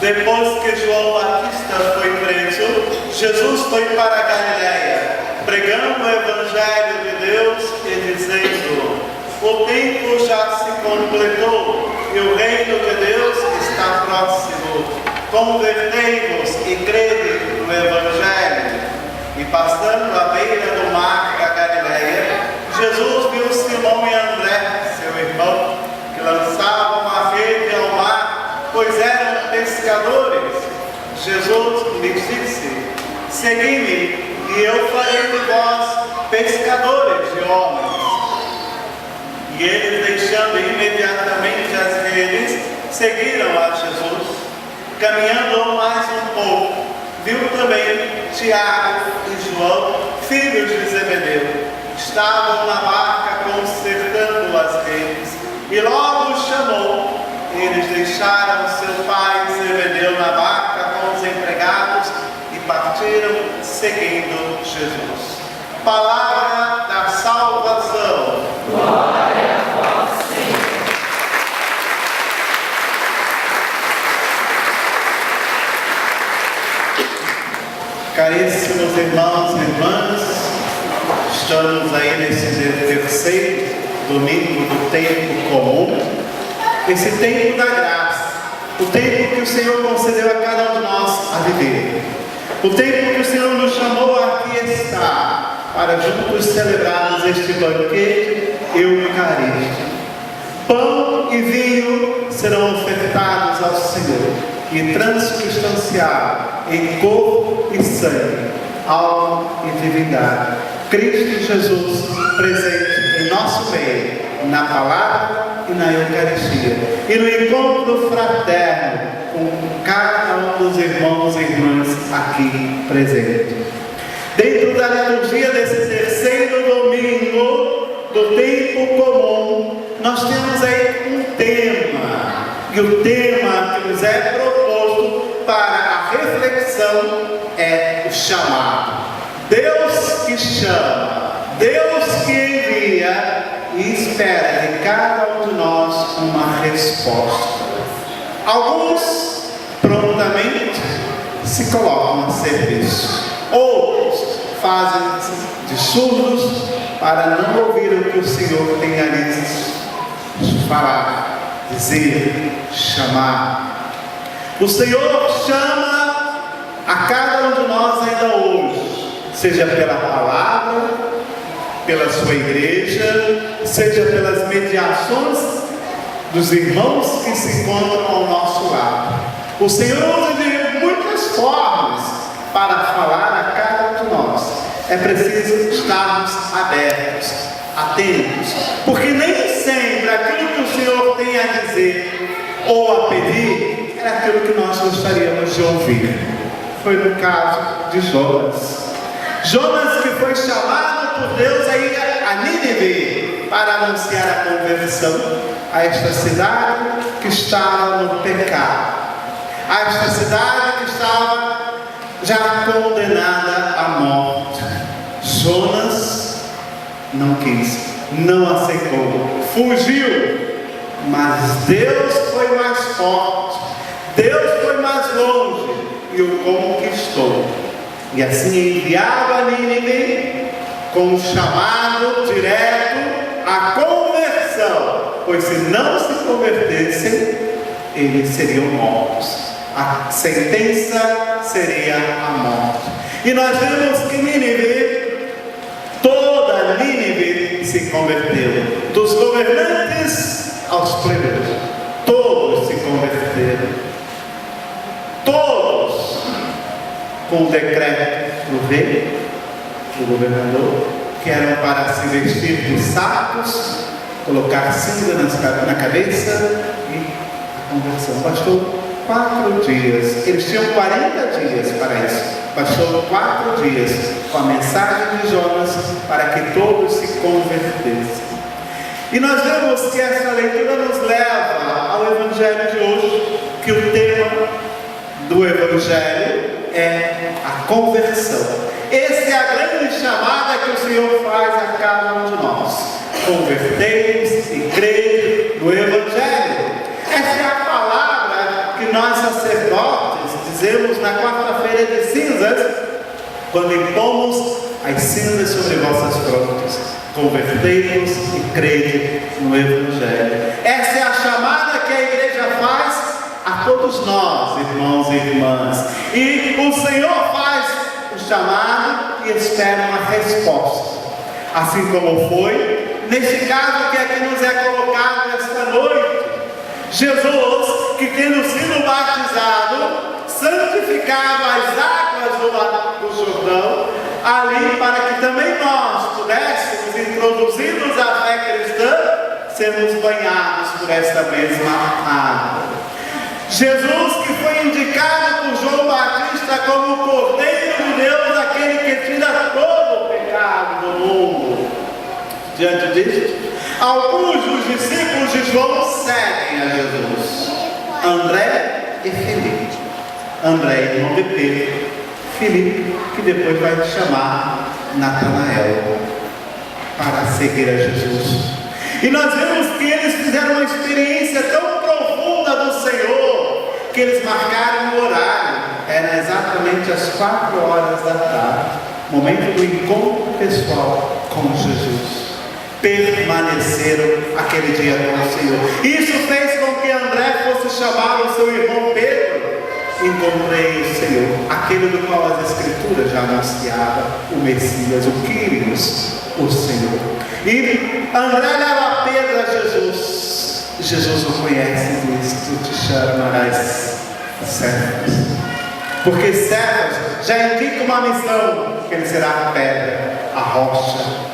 Depois que João Batista foi preso, Jesus foi para a Galiléia, pregando o Evangelho de Deus e dizendo: o tempo já se completou e o reino de Deus está próximo. Convertei-vos e crede no Evangelho. E passando à beira do mar da Galiléia, Jesus viu Simão e André, seu irmão, que lançavam a rede ao mar, pois eram pescadores. Jesus lhes disse: segui-me, e eu farei de vós pescadores de homens. E eles, deixando imediatamente as redes, seguiram a Jesus. Caminhando mais um pouco, viu também Tiago e João, filhos de Zebedeu. Estavam na barca consertando as redes, e logo os chamou. Eles deixaram seu pai Zebedeu na barca com os empregados e partiram seguindo Jesus. Palavra da salvação. Glória a vós, Senhor. Caríssimos irmãos e irmãs, estamos aí nesse terceiro domingo do tempo comum, esse tempo da graça, o tempo que o Senhor concedeu a cada um de nós a viver, o tempo que o Senhor nos chamou a aqui estar, para juntos celebrarmos este banquete eucarístico. Pão e vinho serão ofertados ao Senhor e transubstanciados em corpo e sangue, alma e divindade. Cristo Jesus presente em nosso meio, na palavra e na Eucaristia, e no encontro fraterno com cada um dos irmãos e irmãs aqui presentes. Dentro da liturgia desse terceiro domingo do tempo comum, nós temos aí um tema, e o tema que nos é proposto para a reflexão é o chamado. Deus que chama, Deus que envia e espera de cada um de nós uma resposta. Alguns prontamente se colocam a serviço, outros fazem-se de surdos para não ouvir o que o Senhor tem a lhes falar, dizer, chamar. O Senhor chama a cada um de nós ainda hoje, seja pela palavra, pela sua igreja, seja pelas mediações dos irmãos que se encontram ao nosso lado. O Senhor usa de muitas formas para falar a cada um de nós. É preciso estarmos abertos, atentos, porque nem sempre aquilo que o Senhor tem a dizer ou a pedir é aquilo que nós gostaríamos de ouvir. Foi no caso de Jonas. Jonas, que foi chamado por Deus a ir a Nínive para anunciar a conversão a esta cidade que estava no pecado, a esta cidade que estava já condenada à morte. Jonas não quis, não aceitou, fugiu, mas Deus foi mais forte, Deus foi mais longe e o conquistou. E assim é enviado a Nínive com um chamado direto à conversão, pois se não se convertessem, eles seriam mortos. A sentença seria a morte. E nós vemos que Nínive, toda Nínive se converteu, dos governantes aos plebeus, todos se converteram, todos, com o decreto do rei, do governador, que eram para se vestir de sacos, colocar cinza na cabeça, e a conversão bastou 4 dias. Eles tinham 40 dias para isso. Bastou 4 dias com a mensagem de Jonas para que todos se convertessem. E nós vemos que essa leitura nos leva ao Evangelho de hoje, que o tema do Evangelho é a conversão. Essa é a grande chamada que o Senhor faz a cada um de nós. Convertei-vos e creio no Evangelho. Essa é a palavra que nós sacerdotes cinzas, quando impomos as cinzas sobre vossas frontes, convertei-vos e crede no Evangelho. Essa é a chamada que a igreja faz a todos nós, irmãos e irmãs. E o Senhor faz o chamado e espera uma resposta. Assim como foi neste caso que aqui nos é colocado esta noite. Jesus, que tendo sido batizado, santificado as águas do Jordão, ali para que também nós pudéssemos, introduzidos à fé cristã, sermos banhados por esta mesma água. Jesus, que foi indicado por João Batista como o Cordeiro de Deus, aquele que tira todo o pecado do mundo. Diante disto, alguns dos discípulos de João seguem a Jesus: André e Filipe. André, irmão de Pedro. Filipe, que depois vai chamar Natanael para seguir a Jesus. E nós vemos que eles fizeram uma experiência tão profunda do Senhor, que eles marcaram o horário. Era exatamente às 4 horas da tarde, momento do encontro pessoal com Jesus. Permaneceram aquele dia com o Senhor. Isso fez com que André fosse chamar o seu irmão Pedro. Encontrei o Senhor, aquele do qual as Escrituras já anunciavam, o Messias, o Quírios, o Senhor. E André leva Pedro a Jesus. Jesus o conhece e diz: tu te chamarás Cefas, porque Cefas já indica uma missão, que ele será a pedra, a rocha.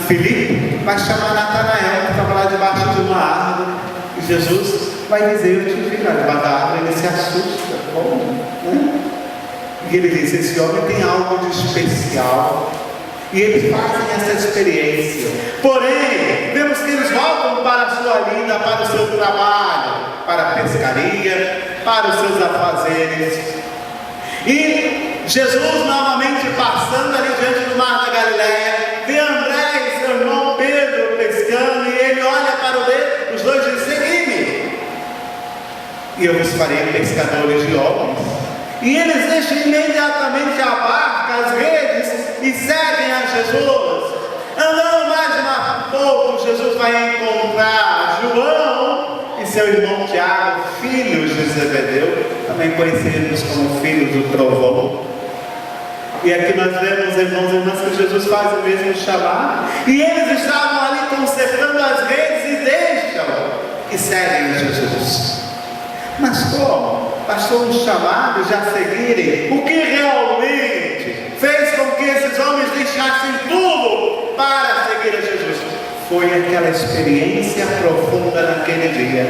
Filipe vai chamar Natanael, que estava lá debaixo de uma árvore, e Jesus vai dizer: eu te vi lá debaixo da árvore. Ele se assusta. Como? E ele diz: esse homem tem algo de especial. E eles fazem essa experiência. Porém, vemos que eles voltam para a sua lida, para o seu trabalho, para a pescaria, para os seus afazeres. E Jesus, novamente passando ali diante do mar da Galileia, vê André e seu irmão Pedro pescando, e ele olha para os dois e diz: segui-me, e eu vos farei pescadores de homens. E eles deixam imediatamente a barca, as redes, e seguem a Jesus. Andando mais pouco, Jesus vai encontrar João e seu irmão Tiago, filhos de Zebedeu, também conhecidos como filhos do trovão. E aqui nós vemos, irmãos e irmãs, que Jesus faz o mesmo chamado. E eles estavam ali consertando as redes e deixam e seguem a Jesus. Mas como? Bastou um chamado e já seguirem? O que realmente fez com que esses homens deixassem tudo para seguir a Jesus? Foi aquela experiência profunda naquele dia.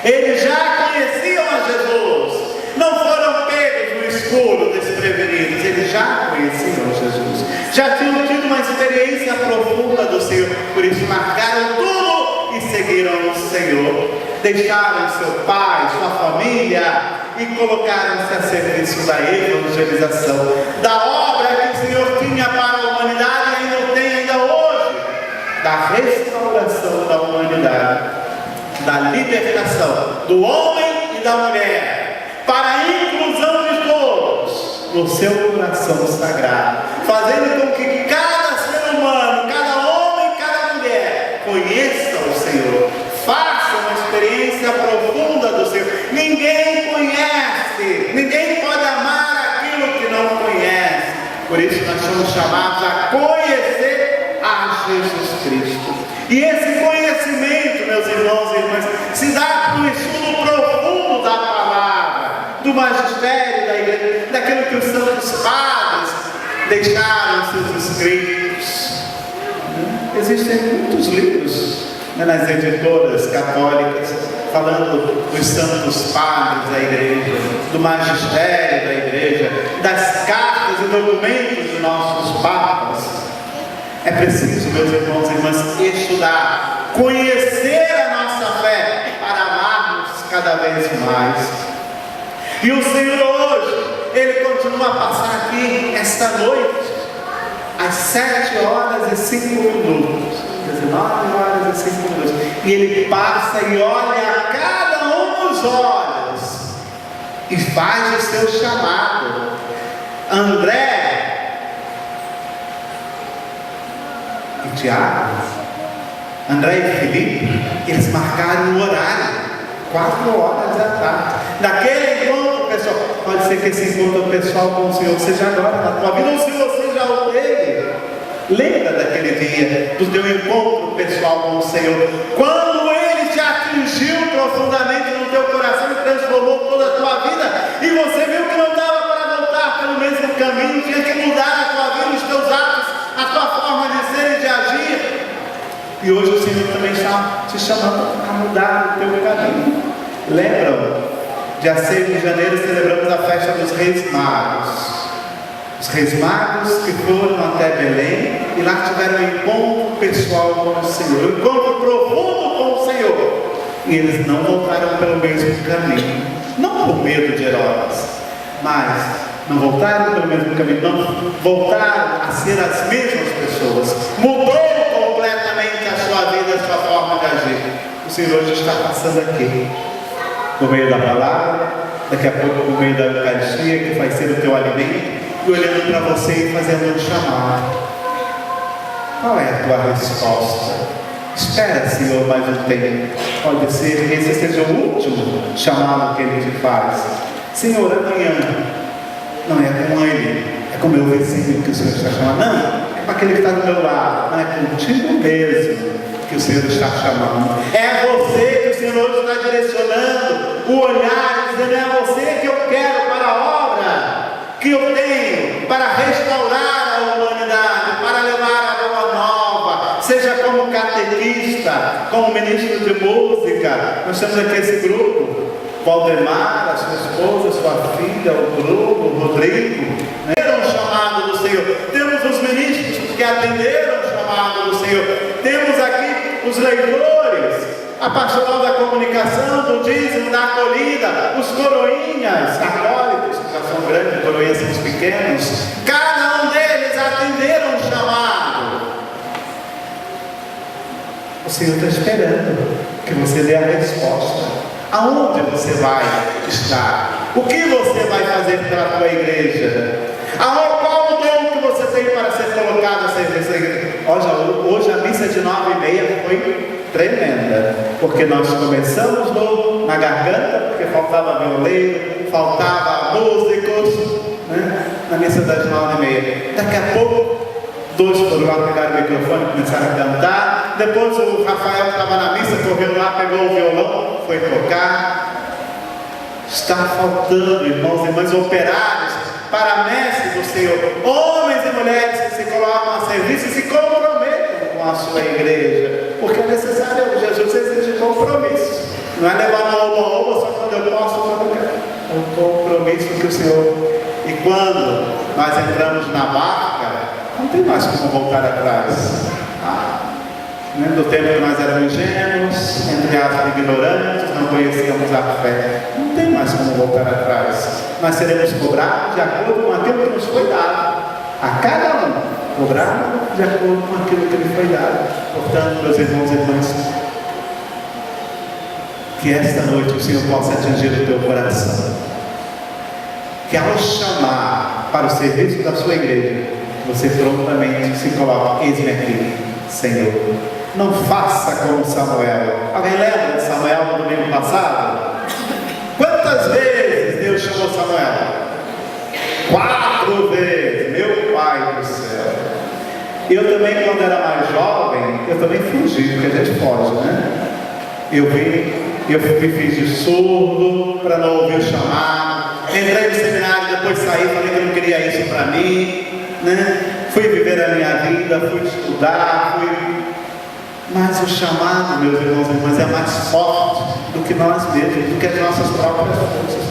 Eles já conheciam a Jesus, não foram pegos no escuro, desprevenidos. Eles já conheciam Jesus, já tinham tido uma experiência profunda do Senhor. Por isso marcaram tudo e seguiram o Senhor. Deixaram seu pai, sua família, e colocaram-se a serviço da evangelização, da obra que o Senhor tinha para a humanidade e ainda tem ainda hoje, da restauração da humanidade, da libertação do homem e da mulher, para a inclusão de todos no seu coração sagrado, fazendo com que cada ser humano, cada homem e cada mulher conheça o Senhor, faça uma experiência profunda do Senhor. Ninguém conhece, ninguém pode amar aquilo que não conhece. Por isso nós somos chamados a conhecer a Jesus Cristo. E esse conhecimento, meus irmãos e irmãs, se dá por um estudo profundo da palavra, do magistério da igreja, daquilo que os santos padres deixaram em seus escritos. Existem muitos livros nas editoras católicas, falando dos santos padres da igreja, do magistério da igreja, das cartas e documentos dos nossos papas. É preciso, meus irmãos e irmãs, estudar, conhecer a nossa fé, para amarmos cada vez mais. E o Senhor hoje, Ele continua a passar aqui esta noite, às 7h05, 19h05, e Ele passa e olha a cada um dos olhos e faz o seu chamado. André e Tiago, André e Felipe, eles marcaram o horário, 4 horas da tarde, daquele encontro pessoal. Pode ser que esse encontro pessoal com o Senhor seja agora na tua vida, ou se você já o teve. Lembra daquele dia, do teu encontro pessoal com o Senhor, quando Ele te atingiu profundamente no teu coração e transformou toda a tua vida, e você viu que não dava para voltar pelo mesmo caminho, tinha que mudar a tua vida, os teus atos, a tua forma de ser e de agir. E hoje o Senhor também está te chamando a mudar o teu caminho. Lembram? Dia 6 de janeiro celebramos a festa dos Reis Magos. Os Reis Magos que foram até Belém e lá tiveram um encontro pessoal com o Senhor, um encontro profundo com o Senhor. E eles não voltaram pelo mesmo caminho, não por medo de Herodes, mas não voltaram pelo mesmo caminho, não voltaram a ser as mesmas pessoas. Mudou completamente a sua vida, a sua forma de agir. O Senhor hoje está passando aqui, no meio da palavra, daqui a pouco no meio da Eucaristia, que vai ser o teu alimento, e olhando para você e fazendo um chamado. Qual é a tua resposta? Espera, Senhor, mais um tempo. Pode ser que esse seja o último chamado que Ele te faz. Senhor, amanhã não é com ele, é com o meu vizinho que o Senhor está chamando. Não, é com aquele que está do meu lado. Não, é contigo mesmo que o Senhor está chamando. É você que o Senhor está direcionando o olhar, dizendo: é você que eu quero para a obra que eu tenho para restaurar a humanidade, para levar a boa nova, seja como catequista, como ministro de música. Nós temos aqui esse grupo, Valdemar, a sua esposa, sua filha, o Bruno, o Rodrigo, né? Um chamado do Senhor. Temos os ministros que atenderam o chamado do Senhor. Temos aqui os leitores, a pastoral da comunicação, do dízimo, da acolhida, os coroinhas, católicos, que já são grandes, coroinhas são os pequenos. Cada um deles atenderam o chamado. O Senhor está esperando que você dê a resposta. Aonde você vai estar? O que você vai fazer pela tua igreja? Qual o dom que você tem para ser colocado a serviço da igreja? Hoje a missa de 9h30 foi tremenda, porque nós começamos na garganta, porque faltava violeiro, faltava músicos, né? Na missa das 9h30. Daqui a pouco, 2 foram lá pegar o microfone e começaram a cantar. Depois o Rafael estava na missa, correu lá, pegou o violão, foi tocar. Está faltando, irmãos e irmãs, operários para mestre do Senhor, homens e mulheres que se colocam a serviço e se comprometem com a sua igreja, porque é necessário. Jesus exige compromisso, não é levar na oba-oba só quando eu posso, quando eu quero. É um compromisso que o Senhor. E quando nós entramos na barca, não tem mais como voltar atrás. Do tempo que nós éramos ingênuos, entre aspas, ignorantes, não conhecíamos a fé. Não tem mais como voltar atrás. Nós seremos cobrados de acordo com aquilo que nos foi dado. A cada um, cobrado de acordo com aquilo que lhe foi dado. Portanto, meus irmãos e irmãs, que esta noite o Senhor possa atingir o teu coração. Que ao chamar para o serviço da sua igreja, você prontamente se coloque: eis-me aqui, Senhor. Não faça como Samuel. Alguém lembra de Samuel no domingo passado? Quantas vezes Deus chamou Samuel? 4 vezes, meu Pai do céu. Eu também, quando era mais jovem, eu também fugi, porque a gente foge, né? Eu me fiz de surdo para não ouvir o chamado. Entrei no seminário, depois saí, falei que eu não queria isso para mim, né? Fui viver a minha vida, fui estudar, Mas o chamado, meus irmãos e irmãs, é mais forte do que nós mesmos, do que as nossas próprias forças.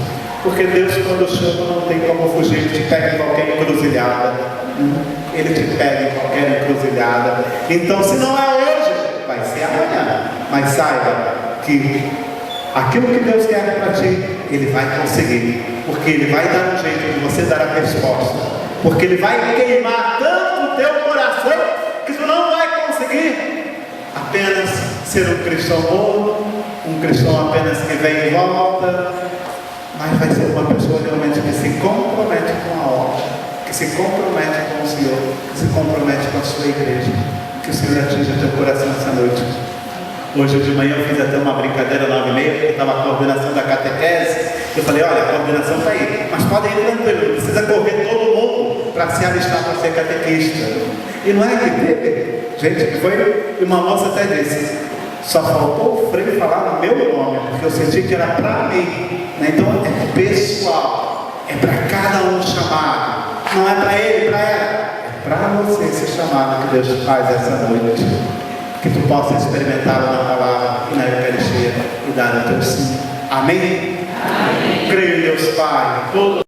Porque Deus, quando chama, não tem como fugir. Ele te pega em qualquer encruzilhada. Ele te pega em qualquer encruzilhada. Então, se não é hoje, vai ser amanhã. Mas saiba que aquilo que Deus quer para ti, Ele vai conseguir. Porque Ele vai dar um jeito de você dar a resposta. Porque Ele vai queimar tanto o teu coração que tu não vai conseguir apenas ser um cristão bom, um cristão apenas que vem e volta, mas vai ser uma pessoa realmente que se compromete com a obra, que se compromete com o Senhor, que se compromete com a sua igreja. Que o Senhor atinja teu coração essa noite. Hoje de manhã eu fiz até uma brincadeira 9h30, porque estava a coordenação da catequese. Eu falei, olha, a coordenação está aí, mas podem ir tranquilo, não precisa correr todo mundo para se alistar para ser catequista. E não é que teve, gente, foi, e uma moça até disse, só faltou o Frei falar no meu nome, porque eu senti que era para mim, né? Então é pessoal, é para cada um chamado, não é para ele, para ela, é para você ser chamado, que Deus faz essa noite, que tu possa experimentá-lo na palavra e na Eucaristia e dar o teu sim. Amém? Amém. Creio em Deus Pai, todo